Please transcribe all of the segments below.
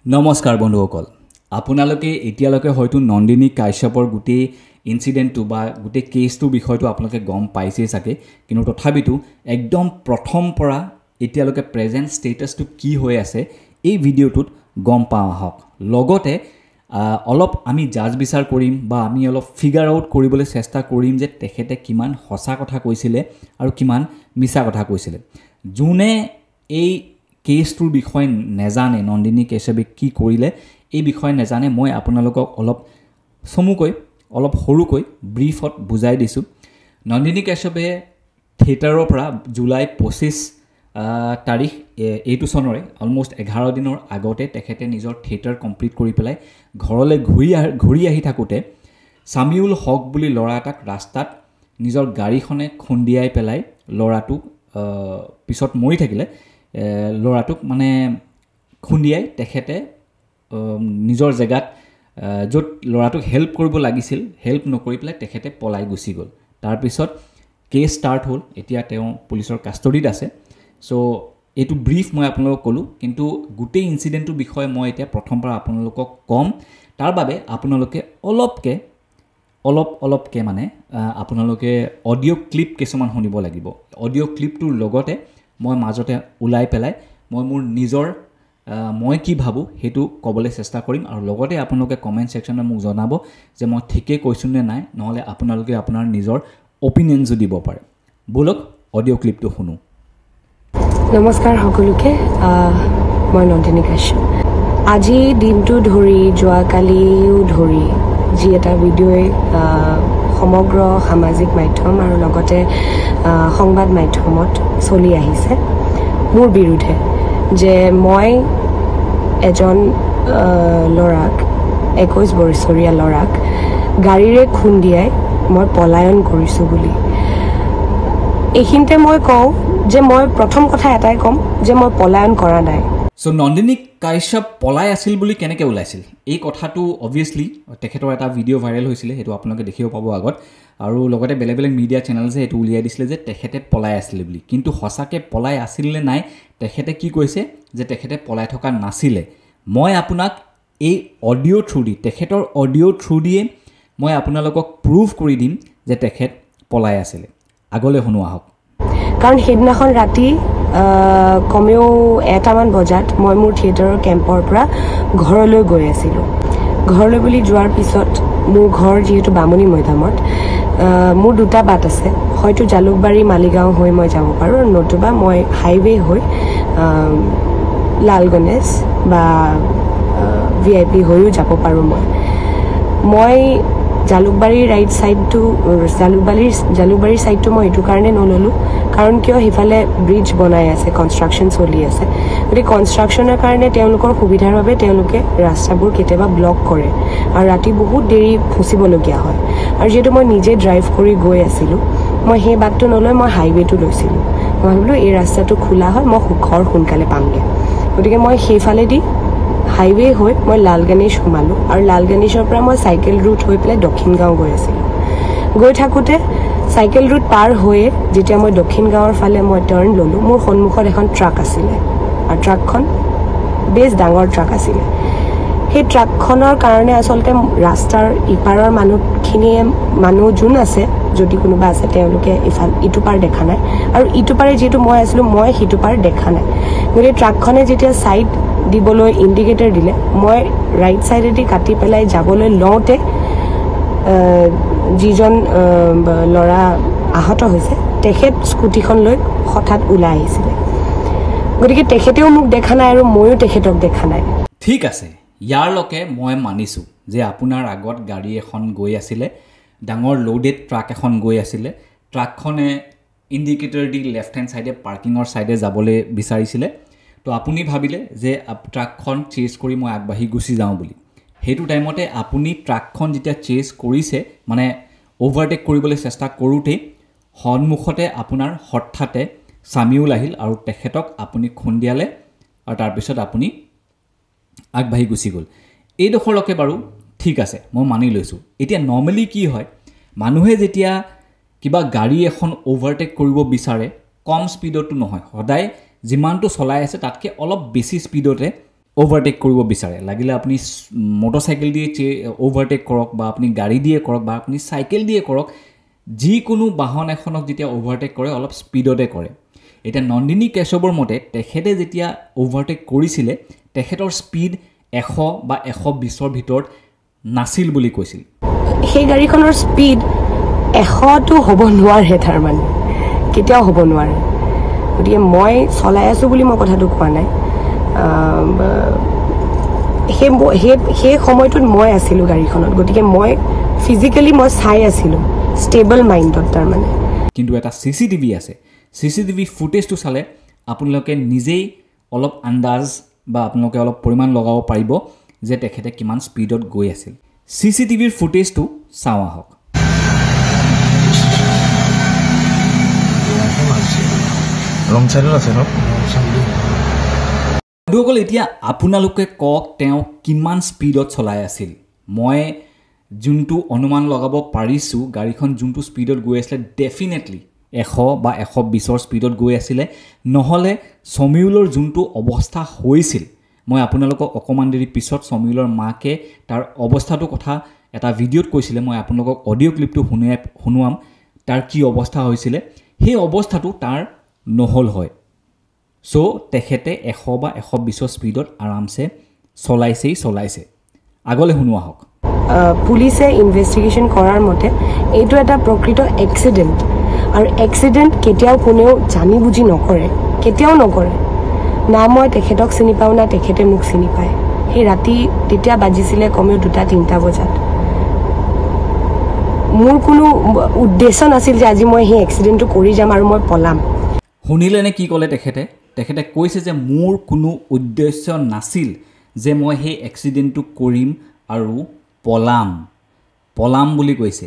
নমস্কাৰ বন্ধুসকল আপোনালোকে এতিয়ালৈকে হয়তো নন্দিনী কাশ্যপৰ গুটি ইনসিডেন্টটো বা গুটি কেছটো বিষয়টো আপোনালোকে গম পাইছে সাকে কিন্তু তথাপিতো একদম প্ৰথম পৰা এতিয়ালৈকে প্ৰেজেন্ট ষ্টেটাসটো কি হৈ আছে এই ভিডিওটোত গম পাওঁ হক লগতে অলপ আমি জাজ বিচাৰ কৰিম বা আমি অলপ ফিগাৰ আউট কৰিবলৈ চেষ্টা কৰিম যে তেখেতে কিমান হসা কথা কৈছিলে আৰু কিমান মিছা কথা কৈছিলে জুনে এই কেছটোৰ বিষয় নেজানে নন্দিনী কাশ্যপে কি কৰিলে এই বিষয় নেজানে মই আপোনালোকক অলপ সমুকৈ অলপ সৰুকৈ ব্ৰিফত বুজাই দিছো নন্দিনী কাশ্যপে থিয়েটাৰৰ পৰা জুলাই 25 তাৰিখ এইটো চনৰে অলমোস্ট 11 দিনৰ আগতে তেখেতে নিজৰ থিয়েটাৰ কমপ্লিট কৰি পেলাই ঘৰলৈ ঘূৰি আহি থাকোতে সামিউল হক বুলি ল'ৰা এটাক ৰাস্তাত নিজৰ গাড়ীখনে খুন্দিয়াই পেলাই ল'ৰাটো পিছত মৰি থাকিলে ল'ৰাটোক মানে খুন্দিয়াই তেখেতে নিজৰ জেগাত য'ত ল'ৰাটোক হেল্প কৰিব লাগিছিল হেল্প নকৰি পেলাই তেখেতে পলাই গুচি গ'ল তাৰ পিছত কেছ ষ্টাৰ্ট হ'ল এতিয়া তেওঁ পুলিচৰ কাষ্টডিত আছে সো এইটো ব্ৰিফ মই আপোনালোকক ক'লো কিন্তু গোটেই ইনসিডেন্টৰ বিষয়ে মই এতিয়া প্ৰথম পৰা আপোনালোকক কম তাৰ বাবে আপোনালোকে অলপকে মানে আপোনালোকে অডিও ক্লিপ কিছুমান শুনিব লাগিব অডিও ক্লিপটোৰ লগতে মই মাজতে উলাই পেলাই মই মোৰ নিজৰ মই কি ভাবো হেতু কবলৈ চেষ্টা কৰিম আৰু লগতে আপোনালোকে কমেন্ট সেকশনত মোক জনাব যে মই ঠিকে কৈছো নে নাই নহলে আপোনালোকে আপোনাৰ নিজৰ অপিনিয়ন দিব পাৰে বলক অডিও ক্লিপটো শুনো নমস্কাৰ সকলোকে মই নন্দিনী কাশ্যপ আজি দিনটো ধৰি যোৱা কালিও ধৰি যি এটা ভিডিঅ'ই সমগ্ৰ সামাজিক মাধ্যম আৰু লগতে সংবাদ মাধ্যমত চলি আহিছে মোৰ বিৰুদ্ধে যে মই এজন ল'ৰাক 21 বছৰীয়া ল'ৰাক গাড়ীৰে খুন্দিয়াই মই পলায়ন কৰিছো বুলি এইখিনতে মই কওঁ যে মই প্ৰথম কথা এটাই কম যে মই পলায়ন কৰা নাই সো নন্দিনী কাশ্যপ পলাই আছিল বুলি কেনেকৈ ওলাইছিল এই কথাটো অবভিয়াসলি তেখেতৰ এটা ভিডিও ভাইৰেল হৈছিল হেতু আপোনালোকে দেখিব পাব আগত আৰু লগতে বেলেগ মিডিয়া চেনেলছে এটো উলিয়াই দিছিলে যে তেখেতে পলাই আছিল বুলি কিন্তু হসাকে পলাই আছিল নে নাই তেখেতে কি কৈছে যে তেখেতে পলাই থকা নাছিলে মই আপোনাক এই অডিও থ্ৰু দি তেখেতৰ অডিও থ্ৰু দিয়ে মই আপোনালোকক প্ৰুভ কৰি দিম যে তেখেত পলাই আছিল আগলৈ শুনোৱা হওক কাৰণ সেইদিনাখন ৰাতি কমেও 1টামান বজাত মই মোৰ থিয়েটাৰৰ কেম্পৰ পৰা ঘৰলৈ গৈ আছিলোঁ ঘৰলৈ বুলি যোৱাৰ পিছত মোৰ ঘৰ যিহেতু বামুণী মৈদামত মোৰ দুটা বাট আছে হয়তো জালুকবাৰী মালিগাঁও হৈ মই যাব পাৰোঁ নতুবা মই হাইৱে হৈ লালগণেশ বা VIP হৈও যাব পাৰোঁ মই জালুকবাৰীৰ ৰাইট সাইডটো জালুকবাৰীৰ সাইডটো মই এইটো কাৰণে নললোঁ কাৰণ কিয় হিফালে ব্ৰিজ বনাই আছে কনষ্ট্ৰাকশন চলি আছে গতিকে কনষ্ট্ৰাকশনৰ কাৰণে তেওঁলোকৰ সুবিধাৰ বাবে তেওঁলোকে ৰাস্তাবোৰ কেতিয়াবা ব্লক কৰে আৰু ৰাতি বহুত দেৰি ফুচিবলগীয়া হয় আৰু যেহেতু মই নিজে ড্ৰাইভ কৰি গৈ আছিলোঁ মই সেই বাটটো নলৈ মই হাইৱেটো লৈছিলোঁ মই ভাবিলোঁ এই ৰাস্তাটো খোলা হয় মই ঘৰ সোনকালে পামগৈ গতিকে মই সেইফালেদি হাইৱে হৈ মই লালগণেশ সোমালোঁ আৰু লালগণেশৰ পৰা মই চাইকেল ৰুট হৈ পেলাই দক্ষিণ গাঁও গৈ আছিলোঁ গৈ থাকোঁতে চাইকেল ৰুট পাৰ হৈয়ে যেতিয়া মই দক্ষিণ গাঁৱৰ ফালে মই টাৰ্ণ ল'লোঁ মোৰ সন্মুখত এখন ট্ৰাক আছিলে আৰু ট্ৰাকখন বেছ ডাঙৰ ট্ৰাক আছিলে সেই ট্ৰাকখনৰ কাৰণে আচলতে ৰাস্তাৰ ইপাৰৰ মানুহ যোন আছে যদি কোনোবা আছে তেওঁলোকে ইটো পাৰ দেখা নাই আৰু ইটো পাৰে যিহেতু মই আছিলোঁ মই সিটো পাৰ দেখা নাই গতিকে ট্ৰাকখনে যেতিয়া ছাইড দিবলৈ ইণ্ডিকেটৰ দিলে মই ৰাইট সাইডেদি কাটি পেলাই যাবলৈ লওঁতে যিজন ল'ৰা আহত হৈছে তেখেত স্কুটিখন লৈ হঠাৎ ওলাই আহিছিলে গতিকে তেখেতেও মোক দেখা নাই আৰু ময়ো তেখেতক দেখা নাই ঠিক আছে ইয়াৰ লকে মই মানিছো যে আপোনাৰ আগত গাড়ী এখন গৈ আছিলে ডাঙৰ লোডেড ট্ৰাক এখন গৈ আছিলে ট্ৰাকখনে ইণ্ডিকেটৰ দি লেফট হেণ্ড সাইডে পাৰ্কিঙৰ সাইডে যাবলৈ বিচাৰিছিলে তো আপুনি ভাবিলে যে ট্ৰাকখন চেজ কৰি মই আগবাঢ়ি গুচি যাওঁ বুলি হেতু টাইমতে আপুনি ট্ৰাকখন যেতিয়া চেজ কৰিছে মানে ওভাৰটেক কৰিবলৈ চেষ্টা কৰোঁতে সন্মুখতে আপোনাৰ হঠাতে সামিউল আহিল আৰু তেখেতক আপুনি খুন্দিয়ালে আৰু তাৰ পিছত আপুনি আগবাঢ়ি গুচি গ'ল এইডোখৰলৈকে বাৰু ঠিক আছে মই মানি লৈছোঁ এতিয়া নৰ্মেলি কি হয় মানুহে যেতিয়া কিবা গাড়ী এখন ওভাৰটেক কৰিব বিচাৰে কম স্পীডতো নহয় সদায় যিমানটো চলাই আছে তাতকৈ অলপ বেছি স্পীডতে অভাৰটেক কৰিব বিচাৰে লাগিলে আপুনি মটৰচাইকেল দিয়ে অভাৰটেক কৰক বা আপুনি গাড়ী দিয়ে কৰক বা আপুনি চাইকেল দিয়ে কৰক যিকোনো বাহন এখনক যেতিয়া অভাৰটেক কৰে অলপ স্পীডতে কৰে এতিয়া নন্দিনী কেশৱৰ মতে তেখেতে যেতিয়া অভাৰটেক কৰিছিলে তেখেতৰ স্পীড 100 বা 120ৰ ভিতৰত নাছিল বুলি কৈছিল সেই গাড়ীখনৰ স্পীড 100 তো হ'ব নোৱাৰে তাৰ মানে কেতিয়াও হ'ব নোৱাৰে গতিকে মই চলাই আছো বুলি মই কথাটো কোৱা নাই সেই সময়টোত মই আছিলোঁ গাড়ীখনত গতিকে মই ফিজিকেলি মই চাই আছিলোঁ ষ্টেবল মাইণ্ডত তাৰ মানে কিন্তু এটা CCTV আছে CCTV ফুটেজটো চালে আপোনালোকে নিজেই অলপ আন্দাজ বা আপোনালোকে অলপ পৰিমাণ লগাব পাৰিব যে তেখেতে কিমান স্পীডত গৈ আছিল CCTVৰ ফুটেজটো চাওঁ আহক ৰং চাইডত আছে ন বন্ধুসকল এতিয়া আপোনালোকে কওক তেওঁ কিমান স্পীডত চলাই আছিল মই যোনটো অনুমান লগাব পাৰিছোঁ গাড়ীখন যোনটো স্পীডত গৈ আছিলে ডেফিনেটলি 100 বা 120ৰ স্পীডত গৈ আছিলে নহ'লে সমীউলৰ যোনটো অৱস্থা হৈছিল মই আপোনালোকক অকমান দেৰি পিছত সমীউলৰ মাকে তাৰ অৱস্থাটো কথা এটা ভিডিঅ'ত কৈছিলে মই আপোনালোকক অডিঅ' ক্লিপটো শুনুৱাম তাৰ কি অৱস্থা হৈছিলে সেই অৱস্থাটো তাৰ নহল হয় সো তেখেতে 100 বা 120ৰ স্পীডত আৰামছে চলাইছে আগলৈ শুনোৱা হওক পুলিচে ইনভেষ্টিগেশ্যন কৰাৰ মতে এইটো এটা প্ৰকৃত এক্সিডেণ্ট আৰু এক্সিডেণ্ট কেতিয়াও কোনেও জানি বুজি নকৰে কেতিয়াও নকৰে না মই তেখেতক চিনি পাওঁ না তেখেতে মোক চিনি পায় সেই ৰাতি তেতিয়া বাজিছিলে কমেও 2-3টা বজাত মোৰ কোনো উদ্দেশ্য নাছিল যে আজি মই সেই এক্সিডেণ্টটো কৰি যাম আৰু মই পলাম শুনিলেনে কি ক'লে তেখেতে কৈছে যে মোৰ কোনো উদ্দেশ্য নাছিল যে মই সেই এক্সিডেণ্টটো কৰিম আৰু পলাম বুলি কৈছে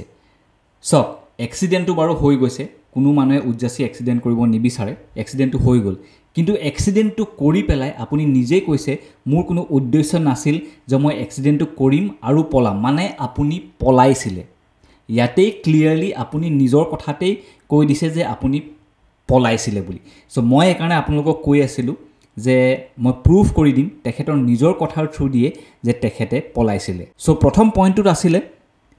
সব এক্সিডেণ্টটো বাৰু হৈ গৈছে কোনো মানুহে উজ্জাসী এক্সিডেণ্ট কৰিব নিবিচাৰে এক্সিডেণ্টটো হৈ গ'ল কিন্তু এক্সিডেণ্টটো কৰি পেলাই আপুনি নিজেই কৈছে মোৰ কোনো উদ্দেশ্য নাছিল যে মই এক্সিডেণ্টটো কৰিম আৰু পলাম মানে আপুনি পলাইছিলে ইয়াতেই ক্লিয়াৰলি আপুনি নিজৰ কথাতেই কৈ দিছে যে আপুনি পলাইছিলে বুলি সো মই এইকাৰণে আপোনালোকক কৈ আছিলোঁ যে মই প্ৰুফ কৰি দিম তেখেতৰ নিজৰ কথাৰ থ্ৰু দিয়ে যে তেখেতে পলাইছিলে সো প্ৰথম পইণ্টটোত আছিলে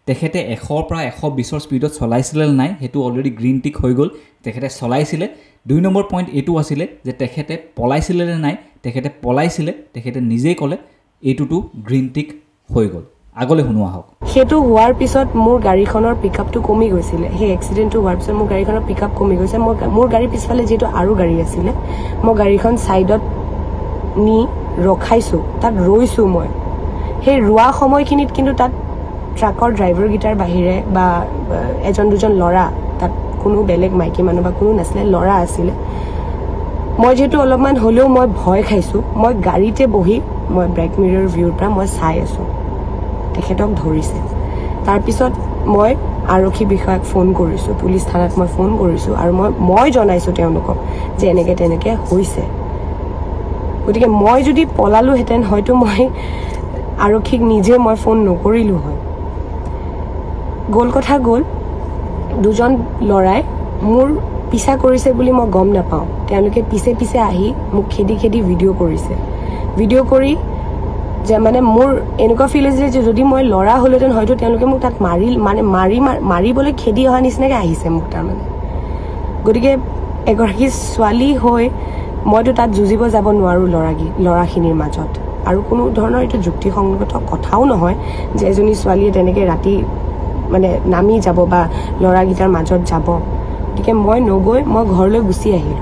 তেখেতে 100 পৰা 120ৰ স্পীডত চলাইছিলে নাই হেতু অলৰেডি গ্ৰীণ টিক হৈ গ'ল তেখেতে চলাইছিলে 2 নম্বৰ পইণ্ট এটো আছিলে যে তেখেতে পলাইছিলে নাই তেখেতে পলাইছিলে তেখেতে নিজেই ক'লে এটোটো গ্ৰীণ টিক হৈ গ'ল আগলৈ শুনোৱা হওক হেতু হোৱাৰ পিছত মোৰ গাড়ীখনৰ পিকআপটো কমি গৈছিলে সেই এক্সিডেণ্টটো হোৱাৰ পিছত মোৰ গাড়ীখনৰ পিকআপ কমি গৈছে মোৰ গাড়ী পিছফালে যেটো আৰু গাড়ী আছিলে মই গাড়ীখন সাইডত নি ৰখাইছো তাত ৰৈছো মই সেই ৰোৱা সময়খিনিত কিন্তু তাত ট্ৰাকৰ ড্ৰাইভাৰ গিটাৰ বাহিৰে বা এজন দুজন লৰা তাত কোনো বেলেগ মাইকী মানুহ বা কোনো নাছিলে লৰা আছিলে মই যেটো অলপমান হলেও মই ভয় খাইছো মই গাড়ীতে বহি মই ব্ৰেক মিৰৰ ভিউৰ পৰা মই চাই আছো তেখেতক ধৰিছে তাৰ পিছত মই আৰক্ষী বিষয়াক ফোন কৰিছো পুলিচ থানাত মই ফোন কৰিছো আৰু মই জনাইছো তেওঁলোকক যে এনেকে তেনেকে হৈছে গতিকে মই যদি পলালো হেতেন হয়তো মই আৰক্ষীক নিজে মই ফোন নকৰিলো হয় গোল কথা গোল দুজন লৰাই মোৰ পিছা কৰিছে বুলি মই গম নাপাওঁ তেওঁলোকে পিছে আহি মোক খেদি ভিডিঅ' কৰিছে ভিডিঅ' কৰি যে মানে মোৰ এনেকুৱা ফিল হৈছে যে যদি মই লৰা হলেতেন হয়তো তেওঁলোকে মোক তাত মাৰিবলৈ খেদি অহা নিচিনাকৈ আহিছে মোক তাৰমানে গতিকে এগৰাকী ছোৱালী হৈ মইতো তাত যুঁজিব যাব নোৱাৰো লৰাখিনিৰ মাজত আৰু কোনো ধৰণৰ এইটো যুক্তিসংগত কথাও নহয় যে এজনী ছোৱালীয়ে তেনেকৈ ৰাতি মানে নামি যাব বা লৰাগিটাৰ মাজত যাব গতিকে মই নগৈ মই ঘৰলৈ গুচি আহিলোঁ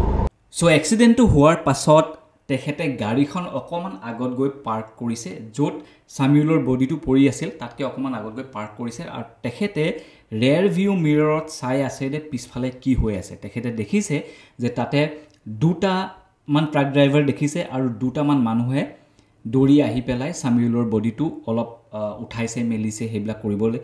সো এক্সিডেণ্টটো হোৱাৰ পাছত তেখেতে গাড়ীখন অকমান আগত গৈ পাৰ্ক কৰিছে য'ত সামিউলৰ বডিটো পৰি আছিল তাতকে অকমান আগত গৈ পাৰ্ক কৰিছে আৰু তেখেতে ৰেয়াৰ ভিউ মিৰৰত চাই আছে যে পিছফালে কি হৈ আছে তেখেতে দেখিছে যে তাতে দুটা মান ট্ৰাক ড্ৰাইভাৰ দেখিছে আৰু দুটামান মানুহে দৌৰি আহি পেলাই সামিউলৰ বডিটো অলপ উঠাইছে মেলিছে হেবিলাক কৰিবলৈ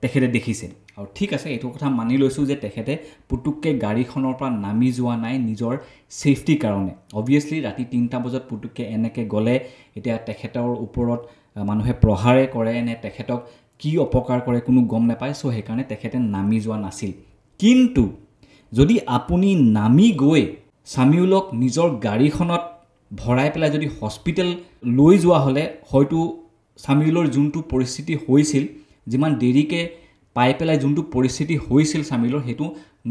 তেখেতে দেখিছে আৰু ঠিক আছে এইটো কথা মানি লৈছো যে তেখেতে পুতুককে গাড়ীখনৰ পৰা নামি যোৱা নাই নিজৰ সেফটি কাৰণে অবভিয়াসলি ৰাতি 3টা বজাত পুতুককে এনেকে গলে এতিয়া তেখেতৰ ওপৰত মানুহে প্ৰহাৰে কৰে নে তেখেতক কি অপকাৰ কৰে কোনো গম নাপায় সো হেকাৰণে তেখেতে নামি যোৱা নাছিল কিন্তু যদি আপুনি নামি গৈ সামিউলক নিজৰ গাড়ীখনত ভৰাই পেলাই যদি হস্পিটেল লৈ যোৱা হ'লে হয়তো সামিউলৰ যোনটো পৰিস্থিতি হৈছিল যিমান দেৰিকৈ পাই পেলাই যোনটো পৰিস্থিতি হৈছিল সামিউলৰ সেইটো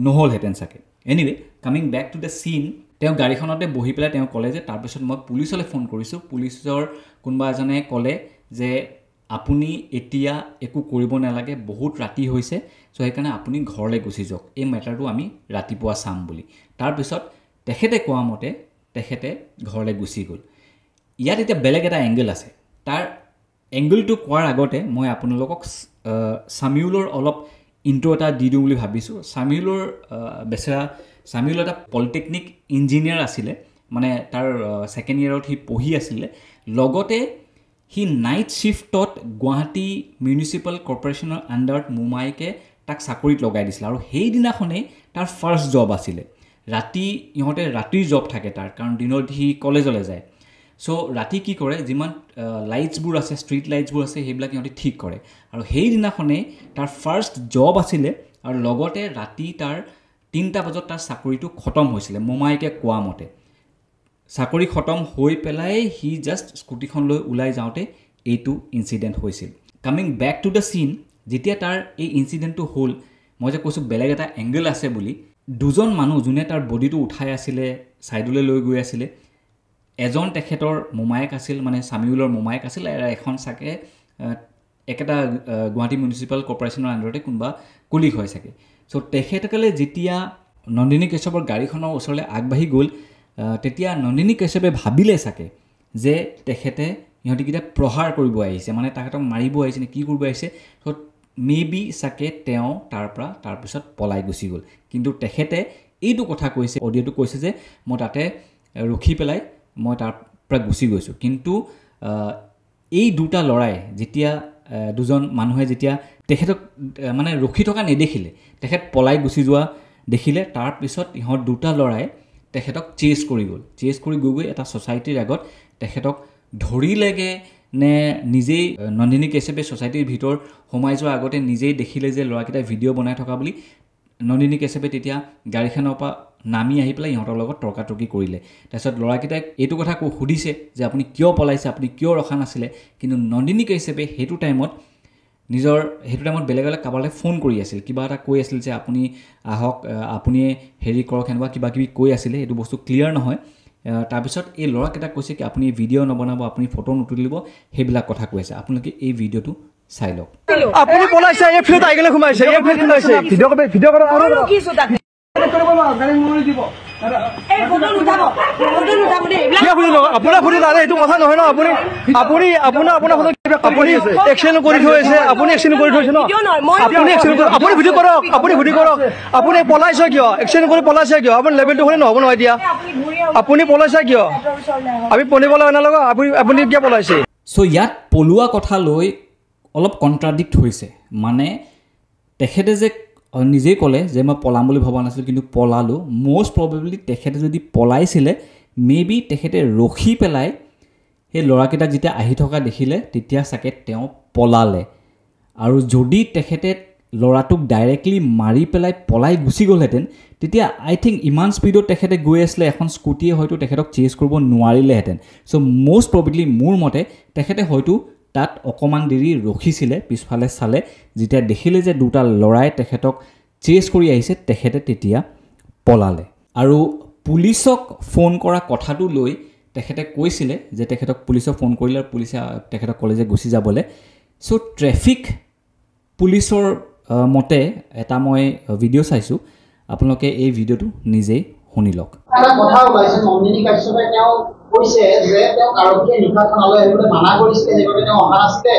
নহ'লহেঁতেন চাগে anyway coming back to the scene তেওঁ গাড়ীখনতে বহি পেলাই তেওঁ ক'লে যে তাৰপিছত মই পুলিচলৈ ফোন কৰিছোঁ পুলিচৰ কোনোবা এজনে ক'লে যে আপুনি এতিয়া একো কৰিব নালাগে বহুত ৰাতি হৈছে চ' সেইকাৰণে আপুনি ঘৰলৈ গুচি যাওক এই মেটাৰটো আমি ৰাতিপুৱা চাম বুলি তাৰপিছত তেখেতে কোৱা মতে তেখেতে ঘৰলৈ গুচি গ'ল ইয়াত এতিয়া বেলেগ এটা এংগল আছে তাৰ এংগলটো কোৱাৰ আগতে মই আপোনালোকক সামিউলৰ অলপ ইন্ট্ৰ এটা দি দিওঁ বুলি ভাবিছোঁ সামিউলৰ বেচেৰা সামিউল এটা পলিটেকনিক ইঞ্জিনিয়াৰ আছিলে মানে তাৰ ছেকেণ্ড ইয়েৰত সি পঢ়ি আছিলে লগতে সি নাইট শ্বিফ্টত গুৱাহাটী মিউনিচিপেল কৰ্পৰেশ্যনৰ আণ্ডাৰত মোমাইকে তাক চাকৰিত লগাই দিছিল আৰু সেইদিনাখনেই তাৰ ফাৰ্ষ্ট জব আছিলে ৰাতি ইহঁতে ৰাতিৰ জব থাকে তাৰ কাৰণ দিনত সি কলেজলৈ যায় চ' ৰাতি কি কৰে যিমান লাইটছবোৰ আছে ষ্ট্ৰীট লাইটছবোৰ আছে সেইবিলাক ইহঁতে ঠিক কৰে আৰু সেইদিনাখনেই তাৰ ফাৰ্ষ্ট জব আছিলে আৰু লগতে ৰাতি তাৰ 3টা বজাত তাৰ চাকৰিটো খতম হৈছিলে মোমাইকে কোৱা মতে চাকৰি খতম হৈ পেলাই সি জাষ্ট স্কুটিখন লৈ ওলাই যাওঁতে এইটো ইনচিডেণ্ট হৈছিল কামিং বেক টু দ্য চিন যেতিয়া তাৰ এই ইনচিডেণ্টটো হ'ল মই যে কৈছোঁ বেলেগ এটা এংগল আছে বুলি দুজন মানুহ যোনে তাৰ বডিটো উঠাই আছিলে ছাইডলৈ লৈ গৈ আছিলে এজন তেখেতৰ মোমায়েক আছিল মানে সামিউলৰ মোমায়েক আছিল আৰু এখন চাগে একেটা গুৱাহাটী মিউনিচিপেল কৰ্পৰেশ্যনৰ আণ্ডাৰতে কোনোবা কুলিক হয় চাগে চ' তেখেতসকলে যেতিয়া নন্দিনী কাশ্যপৰ গাড়ীখনৰ ওচৰলৈ আগবাঢ়ি গ'ল তেতিয়া নন্দিনী কাশ্যপে ভাবিলে চাগে যে তেখেতে ইহঁতিকেইটা প্ৰহাৰ কৰিব আহিছে মানে তেখেতক মাৰিব আহিছে নে কি কৰিব আহিছে চ' মেবি চাগে তেওঁ তাৰপিছত পলাই গুচি গ'ল কিন্তু তেখেতে এইটো কথা কৈছে অডিঅ'টো কৈছে যে মই তাতে ৰখি পেলাই মই তাৰ পৰা গুচি গৈছোঁ কিন্তু এই দুটা ল'ৰাই যেতিয়া দুজন মানুহে যেতিয়া তেখেতক মানে ৰখি থকা নেদেখিলে তেখেত পলাই গুচি যোৱা দেখিলে তাৰপিছত ইহঁত দুটা ল'ৰাই তেখেতক চেজ কৰি গ'ল চেজ কৰি গৈ এটা ছ'চাইটিৰ আগত তেখেতক ধৰিলেগে নে নিজেই নন্দিনী কাশ্যপে ছ'চাইটিৰ ভিতৰ সোমাই যোৱাৰ আগতে নিজেই দেখিলে যে ল'ৰাকেইটাই ভিডিঅ' বনাই থকা বুলি নন্দিনী কাশ্যপে তেতিয়া গাড়ীখনৰ পৰা নামি আহি পেলাই ইহঁতৰ লগত তৰ্কাতৰ্কি কৰিলে তাৰপিছত ল'ৰাকেইটাক এইটো কথা সুধিছে যে আপুনি কিয় পলাইছে আপুনি কিয় ৰখা নাছিলে কিন্তু নন্দিনী কাশ্যপে সেইটো টাইমত বেলেগ বেলেগ কাৰোবালৈ ফোন কৰি আছিল কিবা এটা কৈ আছিল যে আপুনি আহক আপুনি হেৰি কৰক এনেকুৱা কিবা কিবি কৈ আছিলে এইটো বস্তু ক্লিয়াৰ নহয় তাৰপিছত এই ল'ৰাকেইটাক কৈছে কি আপুনি ভিডিঅ' নবনাব আপুনি ফটো নুতুলিব সেইবিলাক কথা কৈ আছে আপোনালোকে এই ভিডিঅ'টো চাই লওক আপুনি পলাইছে এই ফিল্ড আইগলে সোমাইছে এই ফিল্ড সোমাইছে ভিডিঅ' কৰা আৰু কি সুদা কৰিব গাড়ী মোৰি দিব এই ফটো নুঠাব কি বুজিলো আপোনাৰ ফুৰি দাদা এইটো কথা নহয় ন আপুনি আপোনাৰ ফটো আপুনি এক্সন কৰি থৈছে আপুনি এক্সন কৰি থৈছে ন আপুনি এক্সন আপুনি ভিডিঅ' কৰক আপুনি পলাইছে কিয় এক্সন কৰি পলাইছে কিয় আপুনি লেভেলটো শুনি নহ'ব নহয় এতিয়া আপুনি পলাইছে কিয় আমি পঢ়িবলৈ নালাগে আপুনি কিয় পলাইছে চ' ইয়াত পলোৱা কথা লৈ অলপ কণ্ট্ৰাডিক্ট হৈছে মানে তেখেতে যে নিজেই ক'লে যে মই পলাম বুলি ভবা নাছিলোঁ কিন্তু পলালোঁ মষ্ট প্ৰবেবলি তেখেতে যদি পলাইছিলে মেবি তেখেতে ৰখি পেলাই সেই ল'ৰাকেইটাক যেতিয়া আহি থকা দেখিলে তেতিয়া চাগে তেওঁ পলালে আৰু যদি তেখেতে ল'ৰাটোক ডাইৰেক্টলি মাৰি পেলাই পলাই গুচি গ'লহেঁতেন তেতিয়া আই থিংক ইমান স্পীডত তেখেতে গৈ আছিলে এখন স্কুটিয়ে হয়তো তেখেতক চেজ কৰিব নোৱাৰিলেহেঁতেন চ' মষ্ট প্ৰবেবলি মোৰ মতে তেখেতে হয়তো তাত অকণমান দেৰি ৰখিছিলে পিছফালে চালে যেতিয়া দেখিলে যে দুটা ল'ৰাই তেখেতক চেজ কৰি আহিছে তেখেতে তেতিয়া পলালে আৰু পুলিচক ফোন কৰা কথাটো লৈ তেখেতে কৈছিলে যে তেখেতক পুলিচক ফোন কৰিলে আৰু পুলিচে তেখেতক ক'লে যে গুচি যাবলৈ চ' ট্ৰেফিক পুলিচৰ মতে এটা মই ভিডিঅ' চাইছোঁ আপোনালোকে এই ভিডিঅ'টো নিজেই শুনি লওক এটা কথা ওলাইছে নন্দিনী কাশ্যপে তেওঁ কৈছে যে তেওঁ আৰক্ষীয়ে নিশা থানালৈ আহিবলৈ মানা কৰিছিলে সেইবাবে তেওঁ অহা নাছিলে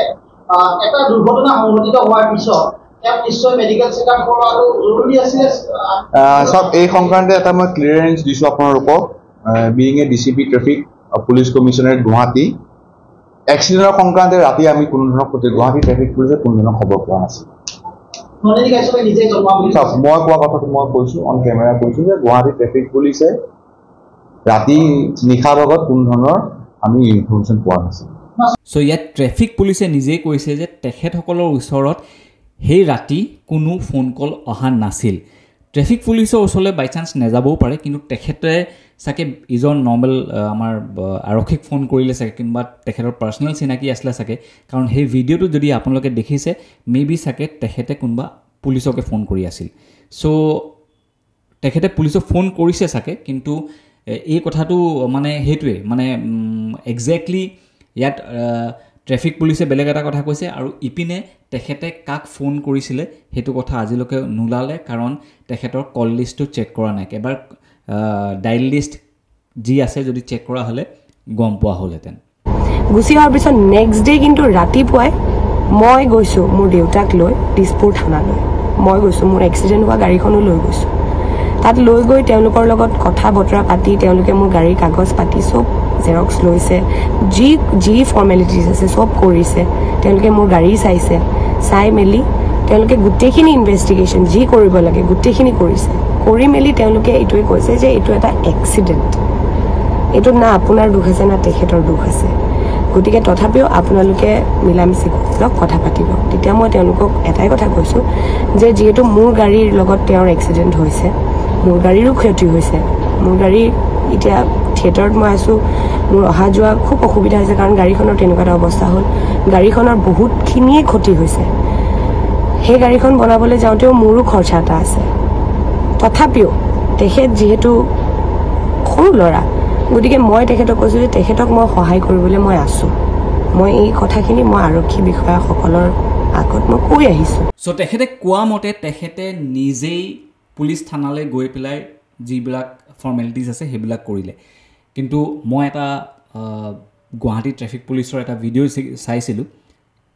এটা দুৰ্ঘটনা সংঘটিত হোৱাৰ পিছত তেওঁ নিশ্চয় মেডিকেল চেকআপ কৰাটো জৰুৰী আছিলে সব এই সংক্ৰান্তে এটা মই ক্লিয়াৰেন্স দিছোঁ আপোনালোকক বিং এ DCP traffic police commissionerate Guwahati এক্সিডেণ্টৰ সংক্ৰান্তে ৰাতি আমি কোনো ধৰণৰ গুৱাহাটী ট্ৰেফিক পুলিচে কোনো ধৰণৰ খবৰ পোৱা নাছিল নন্দিনী কাশ্যপে নিজে জনোৱা বুলি মই কোৱা কথাটো মই কৈছোঁ অন কেমেৰা কৈছোঁ যে গুৱাহাটী ট্ৰেফিক পুলিচে ৰাতি নিশাৰ লগত কোনো ধৰণৰ আমি ইনফৰমেশ্যন পোৱা নাছিল চ' ইয়াত ট্ৰেফিক পুলিচে নিজেই কৈছে যে তেখেতসকলৰ ওচৰত সেই ৰাতি কোনো ফোন কল অহা নাছিল ট্ৰেফিক পুলিচৰ ওচৰলৈ বাই চান্স নাযাবও পাৰে কিন্তু তেখেতে চাগে ইজন নৰ্মেল আমাৰ আৰক্ষীক ফোন কৰিলে চাগে কিংবা তেখেতৰ পাৰ্চনেল চিনাকি আছিলে চাগে কাৰণ সেই ভিডিঅ'টো যদি আপোনালোকে দেখিছে মেবি চাগে তেখেতে কোনোবা পুলিচকে ফোন কৰি আছিল চ' তেখেতে পুলিচক ফোন কৰিছে চাগে কিন্তু এই কথাটো মানে সেইটোৱে মানে একজেক্টলি ইয়াত ট্ৰেফিক পুলিচে বেলেগ এটা কথা কৈছে আৰু ইপিনে তেখেতে কাক ফোন কৰিছিলে সেইটো কথা আজিলৈকে নোলালে কাৰণ তেখেতৰ কল লিষ্টটো চেক কৰা নাই এবাৰ ডাইল লিষ্ট যি আছে যদি চেক কৰা হ'লে গম পোৱা হ'লহেঁতেন গুচি অহাৰ পিছত নেক্সট ডে কিন্তু ৰাতিপুৱাই মই গৈছোঁ মোৰ দেউতাক লৈ দিছপুৰ থানালৈ মই গৈছোঁ মোৰ এক্সিডেণ্ট হোৱা গাড়ীখনো লৈ গৈছোঁ তাত লৈ গৈ তেওঁলোকৰ লগত কথা বতৰা পাতি তেওঁলোকে মোৰ গাড়ীৰ কাগজ পাতি চব জেৰক্স লৈছে যি ফৰ্মেলিটিজ আছে চব কৰিছে তেওঁলোকে মোৰ গাড়ী চাইছে চাই মেলি তেওঁলোকে গোটেইখিনি ইনভেষ্টিগেশ্যন যি কৰিব লাগে গোটেইখিনি কৰিছে কৰি মেলি তেওঁলোকে এইটোৱে কৈছে যে এইটো এটা এক্সিডেণ্ট এইটোত না আপোনাৰ দুখ আছে না তেখেতৰ দুখ আছে গতিকে তথাপিও আপোনালোকে মিলামিচি লওক কথা পাতিব তেতিয়া মই তেওঁলোকক এটাই কথা কৈছোঁ যে যিহেতু মোৰ গাড়ীৰ লগত তেওঁৰ এক্সিডেণ্ট হৈছে মোৰ গাড়ীৰো ক্ষতি হৈছে মোৰ গাড়ী এতিয়া থিয়েটাৰত মই আছোঁ মোৰ অহা যোৱা খুব অসুবিধা হৈছে কাৰণ গাড়ীখনৰ তেনেকুৱা এটা অৱস্থা হ'ল গাড়ীখনৰ বহুতখিনিয়ে ক্ষতি হৈছে সেই গাড়ীখন বনাবলৈ যাওঁতেও মোৰো খৰচা এটা আছে তথাপিও তেখেত যিহেতু সৰু ল'ৰা গতিকে মই তেখেতক কৈছোঁ যে তেখেতক মই সহায় কৰিবলৈ মই আছোঁ মই এই কথাখিনি মই আৰক্ষী বিষয়াসকলৰ আগত মই কৈ আহিছোঁ চ' তেখেতে কোৱা মতে তেখেতে নিজেই পুলিচ থানালৈ গৈ পেলাই যিবিলাক ফৰ্মেলিটিজ আছে সেইবিলাক কৰিলে কিন্তু মই এটা গুৱাহাটী ট্ৰেফিক পুলিচৰ এটা ভিডিঅ' চাইছিলোঁ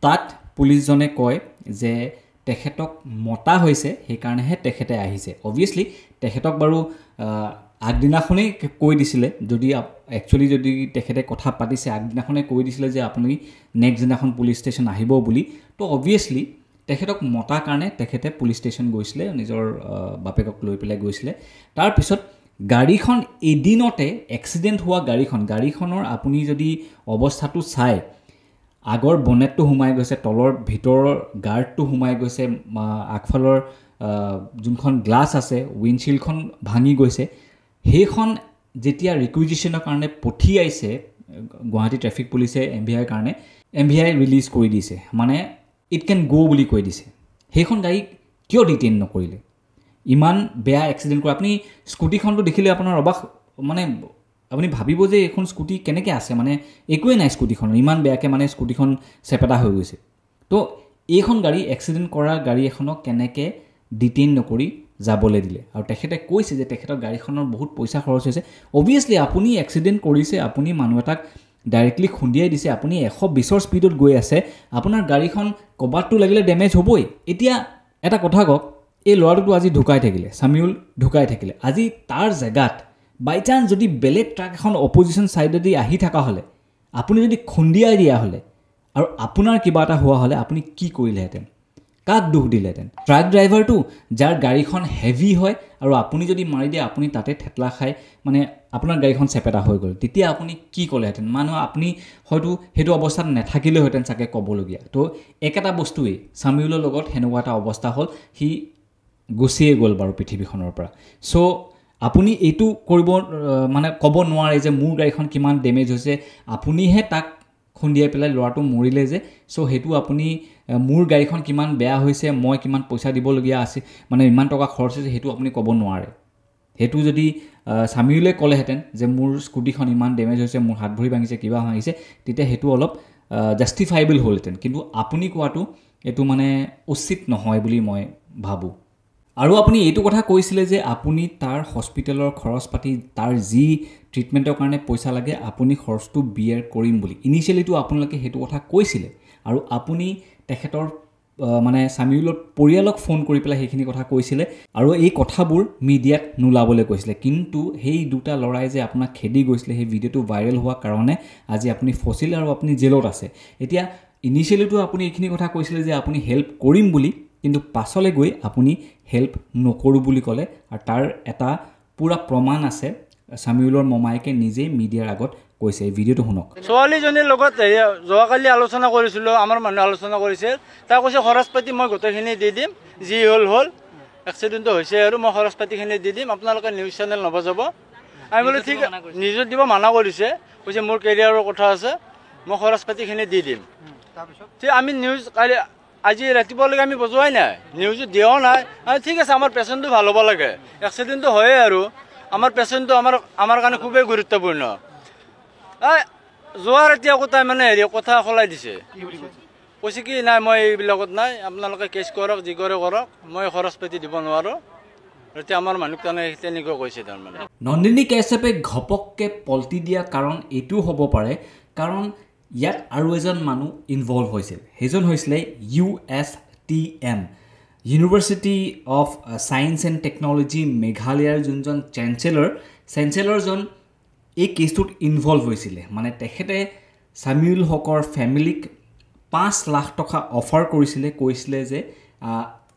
তাত পুলিচজনে কয় যে তেখেতক মতা হৈছে সেইকাৰণেহে তেখেতে আহিছে অবভিয়াছলি তেখেতক বাৰু আগদিনাখনেই কৈ দিছিলে যদি একচুৱেলি যদি তেখেতে কথা পাতিছে আগদিনাখনেই কৈ দিছিলে যে আপুনি নেক্সট দিনাখন পুলিচ ষ্টেচন আহিব বুলি তো অবভিয়াছলি তেখেতক মতাৰ কাৰণে তেখেতে পুলিচ ষ্টেচন গৈছিলে নিজৰ বাপেকক লৈ পেলাই গৈছিলে তাৰপিছত গাড়ীখন এদিনতে এক্সিডেণ্ট হোৱা গাড়ীখনৰ আপুনি যদি অৱস্থাটো চাই আগৰ বনেটটো সোমাই গৈছে তলৰ ভিতৰৰ গাৰ্ডটো সোমাই গৈছে আগফালৰ যোনখন গ্লাছ আছে উইণ্ডশ্বিল্ডখন ভাঙি গৈছে সেইখন যেতিয়া ৰিকুইজিশ্যনৰ কাৰণে পঠিয়াইছে গুৱাহাটী ট্ৰেফিক পুলিচে MVIৰ কাৰণে MVI ৰিলিজ কৰি দিছে মানে ইট কেন গো বুলি কৈ দিছে সেইখন গাড়ী কিয় ডিটেইন নকৰিলে ইমান বেয়া এক্সিডেণ্ট কৰে আপুনি স্কুটিখনটো দেখিলে আপোনাৰ অবাক মানে আপুনি ভাবিব যে এখন স্কুটি কেনেকৈ আছে মানে একোৱেই নাই স্কুটিখনৰ ইমান বেয়াকৈ মানে স্কুটিখন চেপেটা হৈ গৈছে তো এইখন গাড়ী এক্সিডেণ্ট কৰা গাড়ী এখনক কেনেকৈ ডিটেইন নকৰি যাবলৈ দিলে আৰু তেখেতে কৈছে যে তেখেতৰ গাড়ীখনৰ বহুত পইচা খৰচ হৈছে অবভিয়াছলি আপুনি এক্সিডেণ্ট কৰিছে আপুনি মানুহ এটাক ডাইৰেক্টলি খুন্দিয়াই দিছে আপুনি 120ৰ স্পীডত গৈ আছে আপোনাৰ গাড়ীখন কবাৰটো লাগিলে ডেমেজ হ'বই এতিয়া এটা কথা কওক এই ল'ৰাটোতো আজি ঢুকাই থাকিলে সামিউল ঢুকাই থাকিলে আজি তাৰ জেগাত বাই চান্স যদি বেলেগ ট্ৰাক এখন অপজিশ্যন ছাইডেদি আহি থকা হ'লে আপুনি যদি খুন্দিয়াই দিয়া হ'লে আৰু আপোনাৰ কিবা এটা হোৱা হ'লে আপুনি কি কৰিলেহেঁতেন কাক দুখ দিলেহেঁতেন ট্ৰাক ড্ৰাইভাৰটো যাৰ গাড়ীখন হেভি হয় আৰু আপুনি যদি মাৰি দিয়ে আপুনি তাতে ঠেতলা খাই মানে আপোনাৰ গাড়ীখন চেপেটা হৈ গ'ল তেতিয়া আপুনি কি ক'লেহেঁতেন মানুহ আপুনি হয়তো সেইটো অৱস্থাত নাথাকিলেহেঁতেন চাগে ক'বলগীয়া তো একেটা বস্তুৱেই সামিউলৰ লগত সেনেকুৱা এটা অৱস্থা হ'ল সি গুচিয়ে গ'ল বাৰু পৃথিৱীখনৰ পৰা চ' আপুনি এইটো কৰিব মানে ক'ব নোৱাৰে যে মোৰ গাড়ীখন কিমান ডেমেজ হৈছে আপুনিহে তাক খুন্দিয়াই পেলাই ল'ৰাটো মৰিলে যে চ' সেইটো আপুনি মোৰ গাড়ীখন কিমান বেয়া হৈছে মই কিমান পইচা দিবলগীয়া আছে মানে ইমান টকা খৰচ হৈছে সেইটো আপুনি ক'ব নোৱাৰে সেইটো যদি সামিউলে ক'লেহেঁতেন যে মোৰ স্কুটিখন ইমান ডেমেজ হৈছে মোৰ হাত ভৰি ভাঙিছে কিবা ভাঙিছে তেতিয়া সেইটো অলপ জাষ্টিফাইবল হ'লহেঁতেন কিন্তু আপুনি কোৱাটো এইটো মানে উচিত নহয় বুলি মই ভাবোঁ আৰু আপুনি এইটো কথা কৈছিলে যে আপুনি তাৰ হস্পিটেলৰ খৰচ পাতি তাৰ যি ট্ৰিটমেণ্টৰ কাৰণে পইচা লাগে আপুনি খৰচটো বিয়াৰ কৰিম বুলি ইনিচিয়েলিটো আপোনালোকে সেইটো কথা কৈছিলে আৰু আপুনি তেখেতৰ মানে সামিউলৰ পৰিয়ালক ফোন কৰি পেলাই সেইখিনি কথা কৈছিলে আৰু এই কথাবোৰ মিডিয়াত নোলাবলৈ কৈছিলে কিন্তু সেই দুটা ল'ৰাই যে আপোনাক খেদি গৈছিলে সেই ভিডিঅ'টো ভাইৰেল হোৱাৰ কাৰণে আজি আপুনি ফচিলে আৰু আপুনি জেলত আছে এতিয়া ইনিচিয়েলিটো আপুনি এইখিনি কথা কৈছিলে যে আপুনি হেল্প কৰিম বুলি কিন্তু পাছলৈ গৈ আপুনি হেল্প নকৰোঁ বুলি ক'লে আৰু তাৰ এটা পুৰা প্ৰমাণ আছে সামিউলৰ মমাইকে নিজেই মিডিয়াৰ আগত কৈছে এই ভিডিঅ'টো শুনক ছোৱালীজনীৰ লগত যোৱাকালি আলোচনা কৰিছিলোঁ আমাৰ মানুহে আলোচনা কৰিছিল তাই কৈছে খৰচ পাতি মই গোটেইখিনি দি দিম যি হ'ল এক্সিডেণ্টটো হৈছে আৰু মই খৰচ পাতিখিনি দি দিম আপোনালোকে নিউজ চেনেল নবজাব আমি বোলে ঠিক নিউজত দিব মানা কৰিছে কৈছে মোৰ কেৰিয়াৰৰ কথা আছে মই খৰচ পাতিখিনি দি দিম ঠিক আমি নিউজ কালি আজি ৰাতিপুৱালৈকে আমি বজোৱাই নাই নিউজত দিয়াও নাই ঠিক আছে আমাৰ পেচেণ্টটো ভাল হ'ব লাগে এক্সিডেণ্টটো হয়ে আৰু আমাৰ পেচেণ্টটো আমাৰ কাৰণে খুবেই গুৰুত্বপূৰ্ণ যোৱাৰ এতিয়া তাই মানে হেৰি কথা সলাই দিছে কৈছে কি নাই মই এইবিলাকত নাই আপোনালোকে কেছ কৰক যি কৰে কৰক মই খৰচ পাতি দিব নোৱাৰোঁ এতিয়া আমাৰ মানুহ তেনেকুৱা কৈছে তাৰমানে নন্দিনী কাশ্যপে ঘপককৈ পলটি দিয়া কাৰণ এইটো হ'ব পাৰে কাৰণ ইয়াত আৰু এজন মানুহ ইনভলভ হৈছিল সেইজন হৈছিলে USTM university of science and technology মেঘালয়ৰ যোনজন চেঞ্চেলৰজন এই কেছটোত ইনভলভ হৈছিলে মানে তেখেতে সামিউল হকৰ ফেমিলিক 5 লাখ টকা অফাৰ কৈছিলে যে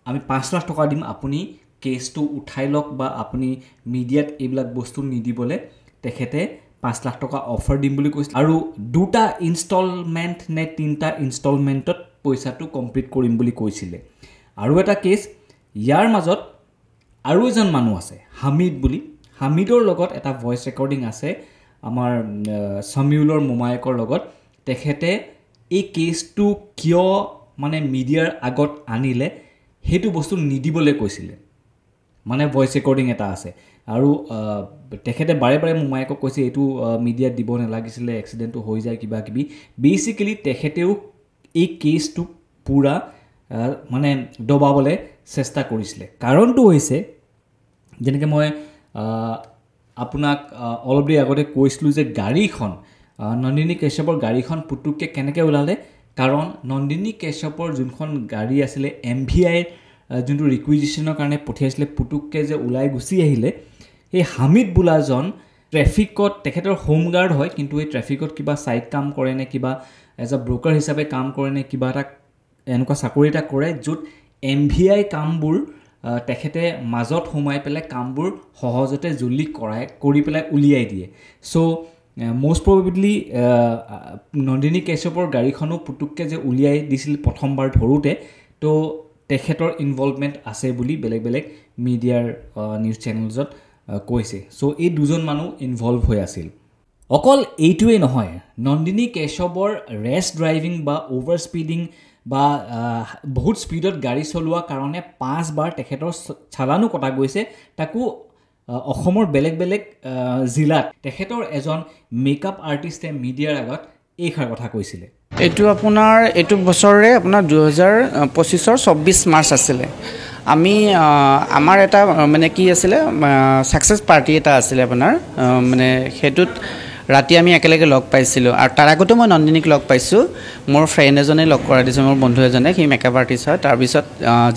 আমি 5 লাখ টকা দিম আপুনি কেছটো উঠাই লওক বা আপুনি মিডিয়াত এইবিলাক বস্তু নিদিবলৈ তেখেতে 5 লাখ টকা অফাৰ দিম বুলি কৈছিল আৰু 2টা ইনষ্টলমেণ্ট নে 3টা ইনষ্টলমেণ্টত পইচাটো কমপ্লিট কৰিম বুলি কৈছিলে আৰু এটা কেছ ইয়াৰ মাজত আৰু এজন মানুহ আছে হামিদ বুলি হামিদৰ লগত এটা ভইচ ৰেকৰ্ডিং আছে আমাৰ সামিউলৰ মোমায়েকৰ লগত তেখেতে এই কেছটো কিয় মানে মিডিয়াৰ আগত আনিলে হেতু বস্তু নিদিবলৈ কৈছিলে মানে ভইচ ৰেকৰ্ডিং এটা আছে আৰু তেখেতে বাৰে বাৰে মোমায়েকক কৈছে এইটো মিডিয়াত দিব নালাগিছিলে এক্সিডেণ্টটো হৈ যায় কিবা কিবি বেচিক্যালি তেখেতেও এই কেছটো পুৰা মানে দবাবলৈ চেষ্টা কৰিছিলে কাৰণটো হৈছে যেনেকৈ মই আপোনাক অলপ দেৰি আগতে কৈছিলোঁ যে গাড়ীখন নন্দিনী কাশ্যপৰ গাড়ীখন পুতুককৈ কেনেকৈ ওলালে কাৰণ নন্দিনী কাশ্যপৰ যোনখন গাড়ী আছিলে MVI যোনটো ৰিকুইজিশ্যনৰ কাৰণে পঠিয়াইছিলে পুতুককৈ যে ওলাই গুচি আহিলে এই হামিদ বোলাজন ট্ৰেফিকত তেখেতৰ হোমগাৰ্ড হয় কিন্তু এই ট্ৰেফিকত কিবা ছাইড কাম কৰে নে কিবা এজ আ ব্ৰকাৰ হিচাপে কাম কৰে নে কিবা এটা এনেকুৱা চাকৰি এটা কৰে য'ত MVI কামবোৰ তেখেতে মাজত সোমাই পেলাই কামবোৰ সহজতে জল্দি কৰি পেলাই উলিয়াই দিয়ে চ' most probably নন্দিনী কাশ্যপৰ গাড়ীখনো পুতুককৈ যে উলিয়াই দিছিল প্ৰথমবাৰ ধৰোঁতে তো তেখেতৰ ইনভলভমেণ্ট আছে বুলি বেলেগ মিডিয়াৰ নিউজ চেনেলছত কৈছে চ' এই দুজন মানুহ ইনভলভ হৈ আছিল অকল এইটোৱেই নহয় নন্দিনী কাশ্যপৰ ৰেছ ড্ৰাইভিং বা অভাৰ স্পীডিং বা বহুত স্পীডত গাড়ী চলোৱাৰ কাৰণে 5 বাৰ তেখেতৰ চালানো কটা গৈছে তাকো অসমৰ বেলেগ জিলাত তেখেতৰ এজন মেকআপ আৰ্টিষ্টে মিডিয়াৰ আগত এইষাৰ কথা কৈছিলে এইটো আপোনাৰ এইটো বছৰৰে আপোনাৰ 2025ৰ 24 মাৰ্চ আছিলে আমি আমাৰ এটা মানে কি আছিলে সাকসেস পাৰ্টি এটা আছিলে আপোনাৰ মানে হেতুত ৰাতি আমি একেলগে লগ পাইছিলোঁ আৰু তাৰ আগতে মই নন্দিনীক লগ পাইছোঁ মোৰ ফ্ৰেণ্ড এজনে লগ কৰাই দিছে মোৰ বন্ধু এজনে সি মেকআপ আৰ্টিষ্ট হয় তাৰপিছত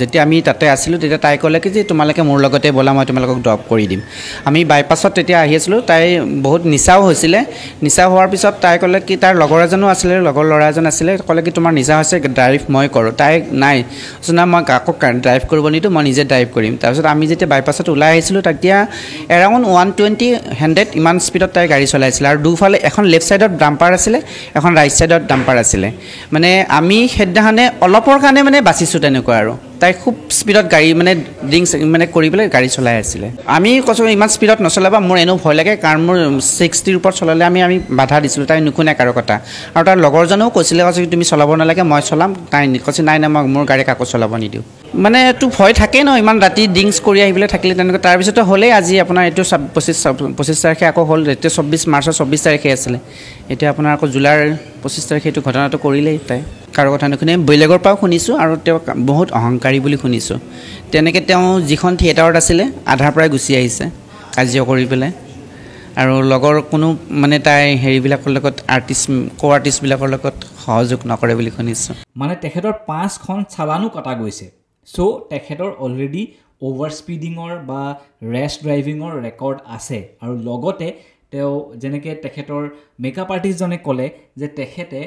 যেতিয়া আমি তাতে আছিলোঁ তেতিয়া তাই ক'লে কি যে তোমালোকে মোৰ লগতে ব'লা মই তোমালোকক ড্ৰপ কৰি দিম আমি বাইপাছত তেতিয়া আহি আছিলোঁ তাই বহুত নিচাও হৈছিলে নিচা হোৱাৰ পিছত তাই ক'লে কি তাৰ লগৰ এজনো আছিলে লগৰ ল'ৰা এজন আছিলে ক'লে কি তোমাৰ নিচা হৈছে ড্ৰাইভ মই কৰোঁ তাই নাই না মই কাকো ড্ৰাইভ কৰিব নিদিওঁ মই নিজে ড্ৰাইভ কৰিম তাৰপিছত আমি যেতিয়া বাইপাছত ওলাই আহিছিলোঁ তেতিয়া এৰাউণ্ড 120 ইমান স্পীডত তাই গাড়ী চলাইছিলে আৰু দুফালে এখন লেফ্ট সাইডত ডাম্পাৰ আছিলে এখন ৰাইট সাইডত ডাম্পাৰ আছিলে মানে আমি সেইদিনাখনে অলপৰ কাৰণে মানে বাচিছোঁ তেনেকুৱা আৰু তাই খুব স্পীডত গাড়ী মানে ড্ৰিংকছ মানে কৰি পেলাই গাড়ী চলাই আছিলে আমি কৈছোঁ ইমান স্পীডত নচলাবা মোৰ এনেও ভয় লাগে কাৰণ মোৰ 60ৰ ওপৰত চলালে আমি বাধা দিছিলোঁ তাই নুশুনে কাৰো কথা আৰু তাৰ লগৰজনেও কৈছিলে তুমি চলাব নালাগে মই চলাম তাই কৈছে নাই মই মোৰ গাড়ী কাকো চলাব নিদিওঁ মানে এইটো ভয় থাকে ন ইমান ৰাতি ড্ৰিংকছ কৰি আহিবলৈ থাকিলে তেনেকুৱা তাৰপিছতো হ'লেই আজি আপোনাৰ এইটো 25 তাৰিখে আকৌ হ'ল এতিয়া 24 মাৰ্চৰ 24 তাৰিখে আছিলে এতিয়া আপোনাৰ আকৌ জুলাইৰ 25 তাৰিখে এইটো ঘটনাটো কৰিলেই তাই কাৰো কথা নুশুনে বেলেগৰ পৰাও শুনিছোঁ আৰু তেওঁ বহুত অহংকাৰী বুলি শুনিছোঁ তেনেকৈ তেওঁ যিখন থিয়েটাৰত আছিলে আধাৰ পৰাই গুচি আহিছে কাৰ্য কৰি পেলাই আৰু লগৰ কোনো মানে তাই হেৰিবিলাকৰ লগত আৰ্টিষ্টবিলাকৰ লগত সহযোগ নকৰে বুলি শুনিছোঁ মানে তেখেতৰ 5খন চালানো কটা গৈছে চ' তেখেতৰ অলৰেডি অভাৰ স্পীডিঙৰ বা ৰেছ ড্ৰাইভিঙৰ ৰেকৰ্ড আছে আৰু লগতে তেওঁ যেনেকৈ তেখেতৰ মেকআপ আৰ্টিষ্টজনে ক'লে যে তেখেতে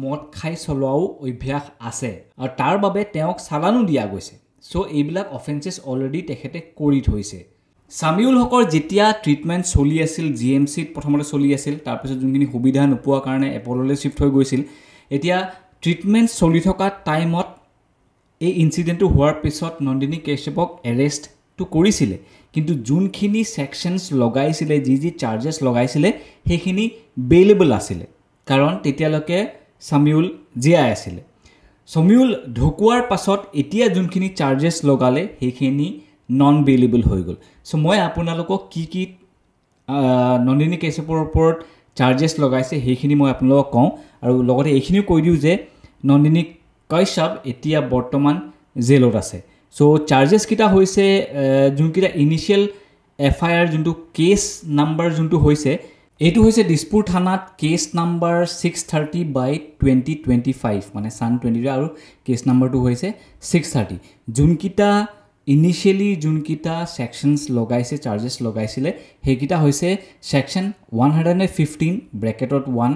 মদ খাই চলোৱাও অভ্যাস আছে আৰু তাৰ বাবে তেওঁক চালানো দিয়া গৈছে চ' এইবিলাক অফেন্সেছ অলৰেডি তেখেতে কৰি থৈছে সামিউল হকৰ যেতিয়া ট্ৰিটমেণ্ট চলি আছিল GMCত প্ৰথমতে চলি আছিল তাৰপিছত যোনখিনি সুবিধা নোপোৱাৰ কাৰণে এপললৈ শ্বিফ্ট হৈ গৈছিল এতিয়া ট্ৰিটমেণ্ট চলি থকা টাইমত এই ইনচিডেণ্টটো হোৱাৰ পিছত নন্দিনী কাশ্যপক এৰেষ্টটো কৰিছিলে কিন্তু যোনখিনি সেকশনস লগাইছিলে যি চাৰ্জেছ লগাইছিলে সেইখিনি বেইলেবল আছিলে কাৰণ তেতিয়ালৈকে সামিউল জীয়াই আছিলে সামিউল ঢুকুৱাৰ পাছত এতিয়া যোনখিনি চাৰ্জেছ লগালে সেইখিনি নন বেইলেবল হৈ গ'ল সো মই আপোনালোকক কি নন্দিনী কাশ্যপৰ ওপৰত চাৰ্জেছ লগাইছে সেইখিনি মই আপোনালোকক কওঁ আৰু লগতে এইখিনিও কৈ দিওঁ যে নন্দিনী কাশ্যপ এতিয়া বৰ্তমান জেলত আছে সো চাৰ্জেছ কিটা হৈছে যোনকিটা ইনিশিয়েল এফআইআৰ যোনটো কেছ নাম্বাৰ যোনটো হৈছে এইটো হৈছে দিছপুৰ থানাত কেছ নাম্বাৰ 630/2025 মানে সান 20 আৰু কেছ নাম্বাৰটো হৈছে 630 যোনকিটা ইনিশিয়েলি যোনকিটা সেকশনস লগাইছে চাৰ্জেছ লগাইছিলে সেইকিটা হৈছে section 115(1)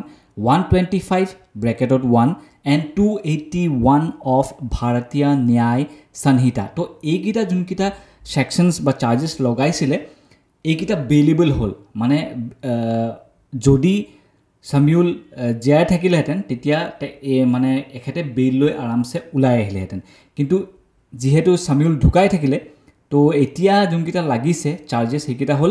125(1) and 281 of Bharatiya Nyay Sanhita to এইকিটা যোনকিটা সেকশনস বা চাৰ্জেছ লগাইছিলে এইকিটা বেইলেবল হল মানে যদি সামিউল জীয়াই থাকিলেহেঁতেন তেতিয়া মানে এখেতে বেইল লৈ আৰামছে ওলাই আহিলেহেঁতেন কিন্তু যেহেতু সামিউল ঢুকাই থাকিলে তো এতিয়া যোনকিটা লাগিছে চাৰ্জেছ সেইকিটা হল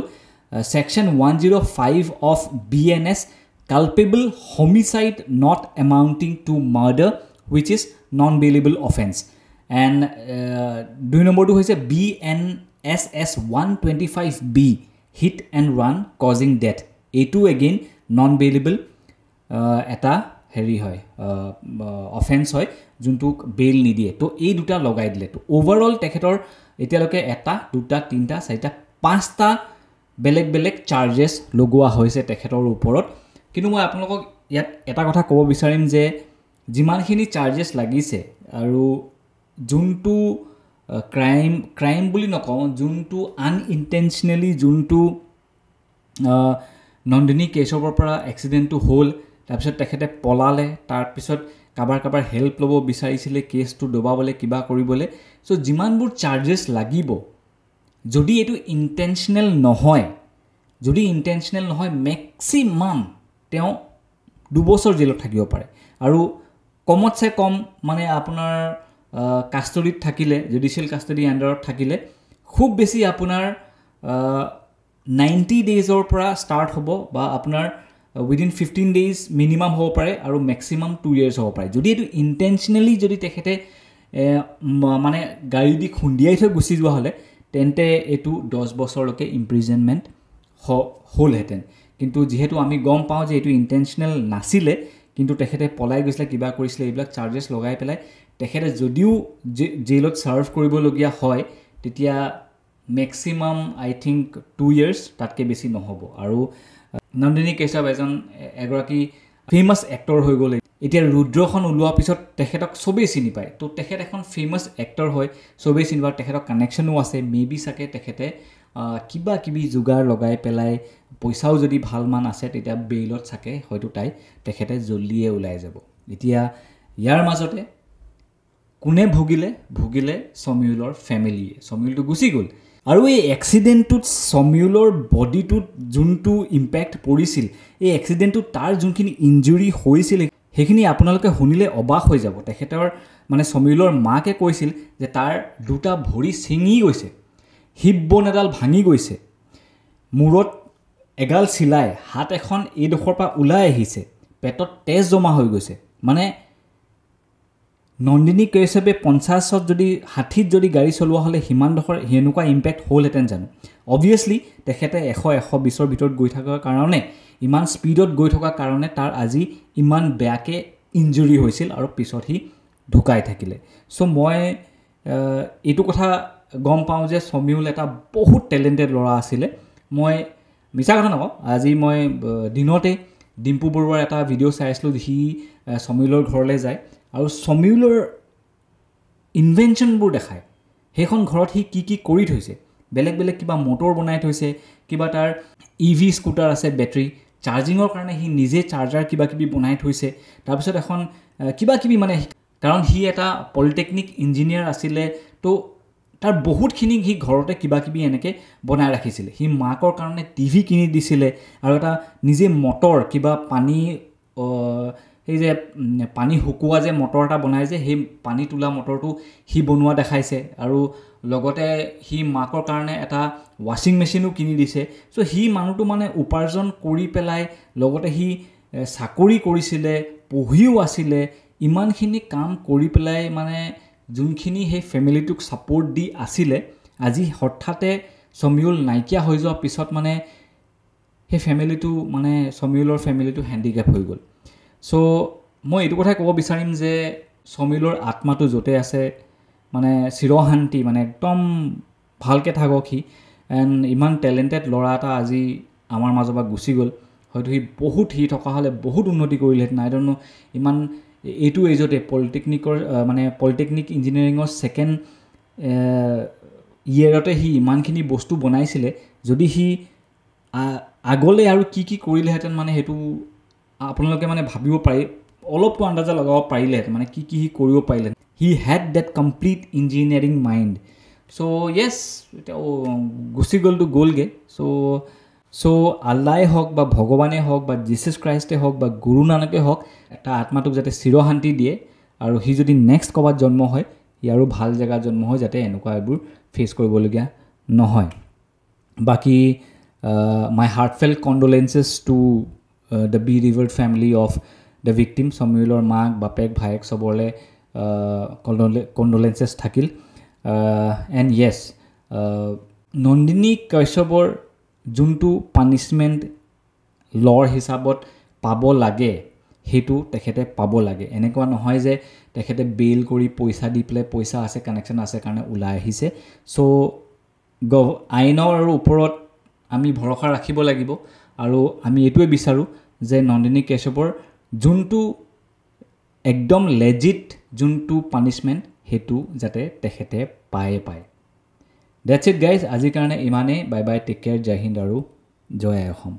section 105 of BNS culpable homicide not amounting to murder which is non bailable offense and 2 number 2 hoise BNSS 125B hit and run causing death a2 again non bailable eta heri hoy offense hoy juntuk bail nidie to ei duta logai dile to overall tekhetor etialoke eta duta tinta saita pasta বেলেগ charges লগোৱা হৈছে তেখেতৰ ওপৰত কিন্তু মই আপোনালোকক ইয়াত এটা কথা ক'ব বিচাৰিম যে যিমানখিনি চাৰ্জেছ লাগিছে আৰু যোনটো ক্ৰাইম বুলি নকওঁ যোনটো আনইনটেনচনেলি যোনটো নন্দিনী কাশ্যপৰ পৰা এক্সিডেণ্টটো হ'ল তাৰপিছত তেখেতে পলালে তাৰপিছত কাবাৰ হেল্প ল'ব বিচাৰিছিলে কেছটো দবাবলৈ কিবা কৰিবলৈ চ' যিমানবোৰ চাৰ্জেছ লাগিব যদি এটো ইনটেনশনাল নহয় ম্যাক্সিমাম তেও 2 বছৰ জেলত থাকিব পাৰে আৰু কমতছে কম মানে আপোনাৰ কাষ্টডিত থাকিলে জুডিশিয়াল কাষ্টডি আন্ডাৰত থাকিলে খুব বেছি আপোনাৰ 90 ডেজৰ পৰা স্টাৰ্ট হ'ব বা আপোনাৰ উইদিন 15 ডেজ মিনিমাম হ'ব পাৰে আৰু ম্যাক্সিমাম 2 ইয়াৰ্স হ'ব পাৰে যদি এটো ইনটেনশনালি যদি তেখেতে মানে গাড়ী দি খুন্দিয়াই থৈ গুচি যোৱা হলে তেন্তে এটো 10 বছৰলৈকে ইমপ্ৰিজনমেন্ট হলহেতেন কিন্তু যেহেতু আমি গম পাওঁ যে এটো ইনটেনশনাল নাছিলে কিন্তু তেখেতে পলাই গৈছিল কিবা কৰিছিল এইবিলাক চাৰ্জেছ লগাই পেলাই তেখেতে যদিও জেলত সাৰ্ভ কৰিবলগীয়া হয় তেতিয়া ম্যাক্সিমাম আই থিংক 2 ইয়াৰ্স তাতকে বেছি নহব আৰু নন্দিনী কাশ্যপ এগৰাকী ফেমাস এক্টৰ হৈ গ'ল এতিয়া ৰুদ্ৰখন ওলোৱা পিছত তেখেতক সবেই চিনি পায় তো তেখেত এখন ফেমাস এক্টৰ হয় সবেই চিনি পায় তেখেতক কানেকশনো আছে মেবি সাকে তেখেতে কিবা কিবি জুগাৰ লগাই পেলাই পইচাও যদি ভাল মান আছে তেতিয়া বেইলত সাকে হয়তো তেখেতে জল্দিয়ে ওলাই যাব এতিয়া ইয়াৰ মাজতে কোনে ভুগিলে সামিউলৰ ফ্যামিলিয়ে সামিউলটো গুচি গ'ল আৰু এই এক্সিডেন্টটোত সামিউলৰ বডিটোত যোনটো ইম্প্যাক্ট পৰিছিল এই এক্সিডেন্টটোত তাৰ যোনখিনি ইনজুৰি হৈছিল সেইখিনি আপোনালোকে শুনিলে অবাক হৈ যাব তেখেতৰ মানে সামিউলৰ মাকে কৈছিল যে তাৰ দুটা ভৰি ছিঙি গৈছে হিপ বোন এডাল ভাঙি গৈছে মূৰত এগাল চিলাই হাত এখন এই ডখৰ পৰা ওলাই আহিছে পেটত তেজ জমা হৈ গৈছে মানে নন্দিনী কাশ্যপে 50ত যদি 60ত যদি গাড়ী চলোৱা হলে হিমান ডখৰ হেনুকা ইম্প্যাক্ট হ'লহেতেন জানো অবভিয়াসলি তেখেতে 100-120ৰ ভিতৰত গৈ থকাৰ কাৰণে ইমান স্পিডত গৈ থকাৰ কাৰণে তাৰ আজি ইমান বেয়াকে ইনজুৰি হৈছিল আৰু পিছত হি ঢুকাই থাকিলে সো মই এটো কথা গম পাওঁ যে সামিউল এটা বহুত টেলেন্টেড ল'ৰা আছিল মই মিছা কথা নকওঁ আজি মই দিনতে ডিম্পু বৰুৱাৰ এটা ভিডিঅ' চাইছিলো হি সামিউলৰ ঘৰলৈ যায় আৰু সামিউলৰ ইনভেনশনবোৰ দেখায় হেখন ঘৰত হি কি কৰি থৈছে বেলেগ কিবা মোটৰ বনাই থৈছে কিবা তাৰ ইভি স্কুটাৰ আছে বেটাৰী চাৰ্জিঙৰ কাৰণে হি নিজে চাৰ্জাৰ কিবা বনাই থৈছে তাৰ পিছত এখন কিবা মানে কাৰণ হি এটা পলিটেকনিক ইঞ্জিনিয়াৰ আছিল তো তাৰ বহুতখিনি হি ঘৰতে কিবা এনেকে বনাই ৰাখিছিল হি মাকৰ কাৰণে টিভি কিনি দিছিল আৰু এটা নিজে মটৰ কিবা পানী এই যে পানী হুকুৱা যে মটৰ এটা বনাই যে সেই পানী তোলা মটৰটো হি বনোৱা দেখাইছে আৰু লগতে সি মাকৰ কাৰণে এটা ৱাশ্বিং মেচিনো কিনি দিছে সো সি মানুহটো মানে উপাৰ্জন কৰি পেলাই লগতে সি চাকৰি কৰিছিলে পঢ়িও আছিলে ইমানখিনি কাম কৰি পেলাই মানে যোনখিনি হে ফ্যামিলিটোক সাপোৰ্ট দি আছিলে আজি হঠাতে সমিউল নাইকিয়া হৈ যোৱা পিছত মানে হে ফ্যামিলিটো মানে সমিউলৰ ফ্যামিলিটো হ্যান্ডিক্যাপ হৈ গ'ল সো মই এটো কথা ক'ব বিচাৰিম যে সমিউলৰ আত্মাটো জতে আছে মানে চিৰশান্তি মানে একদম ভালকে থাকক হি এন্ড ইমান ট্যালেন্টেড লৰা এটা আজি আমাৰ মাজৰ পৰা গুচি গ'ল হয়তো হি বহুত হি থকা হলে বহুত উন্নতি কৰিলে নাই ডন্ট নো ইমান এটো এজতে পলিটেকনিকৰ মানে পলিটেকনিক ইঞ্জিনিয়াৰিংৰ সেকেন্ড ইয়াৰতে হি ইমানখিনি বস্তু বনাইছিলে যদি হি আগলে আৰু কি কৰিলেহেতেন মানে হেতু আপোনালোকে মানে ভাবিব পাৰি অলপ আন্দাজা লগাব পাৰিলে মানে কি হি কৰিব পাৰিলে he had that complete engineering mind so yes গুচি গলটো গলগে so আল্লাহ হক বা ভগৱানে হক বা জিসাস ক্ৰাইষ্টে হক বা গুৰু নানকে হক এটা আত্মাটোক যাতে চিৰশান্তি দিয়ে আৰু হি যদি নেক্সট কবাত জন্ম হয় ইয়াৰো ভাল জায়গা জন্ম হয় যাতে এনেকুৱা এবোৰ ফেস কৰিবলগীয়া নহয় বাকি my heartfelt condolences to the be revered family of the victim Samuelor maak bapek bhayek sobole condolences thakil and yes Nandini Kashyapor juntu punishment lor hisabot pabo lage hetu tekhete pabo lage enekwa nohoy je tekhete bail kori poisa di pele poisa ase connection ase karone ulai ahise so ainor uporot আমি ভৰসা ৰাখিব লাগিব আৰু আমি এটোৱে বিচাৰো যে নন্দিনী কেশৱৰ যোনটো একদম লেজিট যোনটো পানিশমেন্ট হেতু যাতে তেখেতে পায় দ্যাটস ইট গাইজ আজিৰ কাৰণে ইমানে বাই বাই টেক কেয়াৰ জয় হিন্দ আৰু জয় অসম